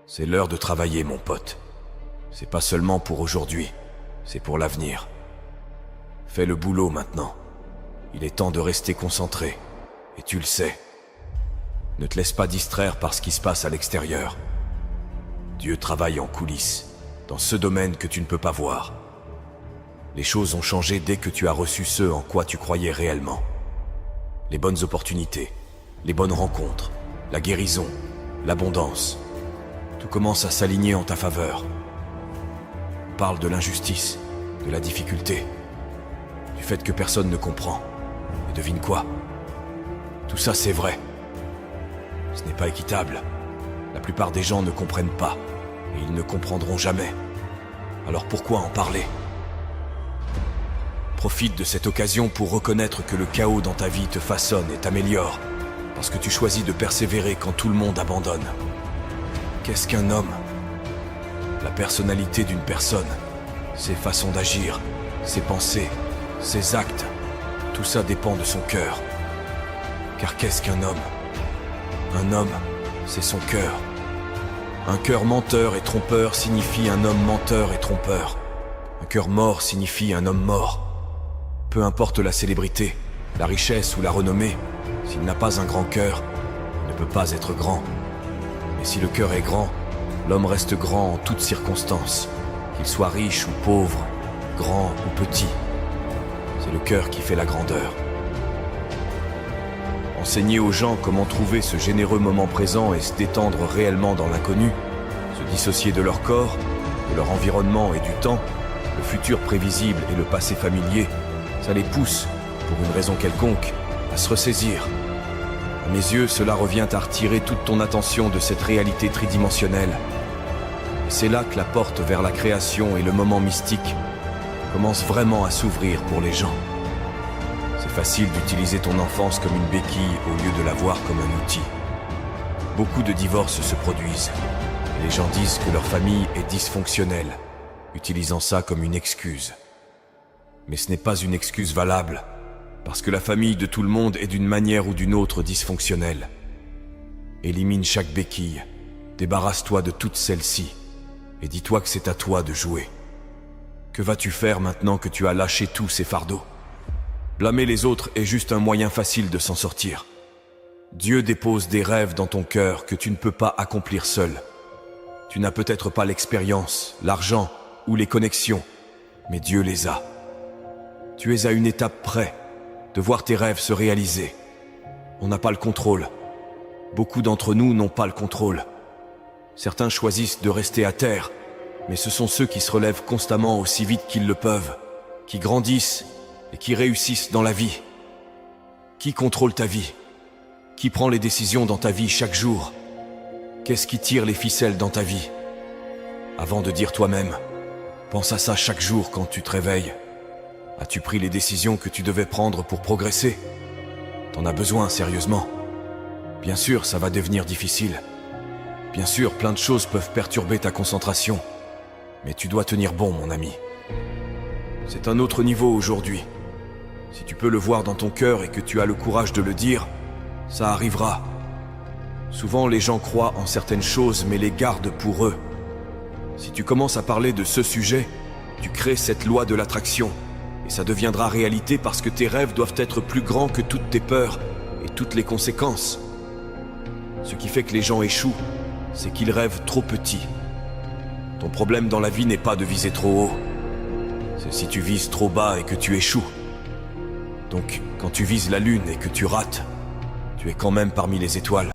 C'est l'heure de travailler, mon pote. C'est pas seulement pour aujourd'hui, c'est pour l'avenir. Fais le boulot maintenant. Il est temps de rester concentré, et tu le sais. Ne te laisse pas distraire par ce qui se passe à l'extérieur. Dieu travaille en coulisses, dans ce domaine que tu ne peux pas voir. Les choses ont changé dès que tu as reçu ce en quoi tu croyais réellement. Les bonnes opportunités, les bonnes rencontres, la guérison, l'abondance. Tout commence à s'aligner en ta faveur. On parle de l'injustice, de la difficulté, du fait que personne ne comprend. Et devine quoi? Tout ça c'est vrai. Ce n'est pas équitable. La plupart des gens ne comprennent pas, et ils ne comprendront jamais. Alors pourquoi en parler? Profite de cette occasion pour reconnaître que le chaos dans ta vie te façonne et t'améliore, parce que tu choisis de persévérer quand tout le monde abandonne. Qu'est-ce qu'un homme? La personnalité d'une personne, ses façons d'agir, ses pensées, ses actes, tout ça dépend de son cœur. Car qu'est-ce qu'un homme? Un homme, c'est son cœur. Un cœur menteur et trompeur signifie un homme menteur et trompeur. Un cœur mort signifie un homme mort. Peu importe la célébrité, la richesse ou la renommée, s'il n'a pas un grand cœur, il ne peut pas être grand. Et si le cœur est grand, l'homme reste grand en toutes circonstances, qu'il soit riche ou pauvre, grand ou petit. C'est le cœur qui fait la grandeur. Enseigner aux gens comment trouver ce généreux moment présent et se détendre réellement dans l'inconnu, se dissocier de leur corps, de leur environnement et du temps, le futur prévisible et le passé familier, ça les pousse, pour une raison quelconque, à se ressaisir. À mes yeux, cela revient à retirer toute ton attention de cette réalité tridimensionnelle. Et c'est là que la porte vers la création et le moment mystique commence vraiment à s'ouvrir pour les gens. C'est facile d'utiliser ton enfance comme une béquille au lieu de la voir comme un outil. Beaucoup de divorces se produisent. Et les gens disent que leur famille est dysfonctionnelle, utilisant ça comme une excuse. Mais ce n'est pas une excuse valable, parce que la famille de tout le monde est d'une manière ou d'une autre dysfonctionnelle. Élimine chaque béquille, débarrasse-toi de toutes celles-ci, et dis-toi que c'est à toi de jouer. Que vas-tu faire maintenant que tu as lâché tous ces fardeaux? Blâmer les autres est juste un moyen facile de s'en sortir. Dieu dépose des rêves dans ton cœur que tu ne peux pas accomplir seul. Tu n'as peut-être pas l'expérience, l'argent ou les connexions, mais Dieu les a. Tu es à une étape près de voir tes rêves se réaliser. On n'a pas le contrôle. Beaucoup d'entre nous n'ont pas le contrôle. Certains choisissent de rester à terre, mais ce sont ceux qui se relèvent constamment aussi vite qu'ils le peuvent, qui grandissent et qui réussissent dans la vie. Qui contrôle ta vie? Qui prend les décisions dans ta vie chaque jour? Qu'est-ce qui tire les ficelles dans ta vie? Avant de dire toi-même, pense à ça chaque jour quand tu te réveilles. As-tu pris les décisions que tu devais prendre pour progresser? T'en as besoin, sérieusement. Bien sûr, ça va devenir difficile. Bien sûr, plein de choses peuvent perturber ta concentration. Mais tu dois tenir bon, mon ami. C'est un autre niveau aujourd'hui. Si tu peux le voir dans ton cœur et que tu as le courage de le dire, ça arrivera. Souvent, les gens croient en certaines choses, mais les gardent pour eux. Si tu commences à parler de ce sujet, tu crées cette loi de l'attraction. Et ça deviendra réalité parce que tes rêves doivent être plus grands que toutes tes peurs et toutes les conséquences. Ce qui fait que les gens échouent, c'est qu'ils rêvent trop petit. Ton problème dans la vie n'est pas de viser trop haut. C'est si tu vises trop bas et que tu échoues. Donc, quand tu vises la lune et que tu rates, tu es quand même parmi les étoiles.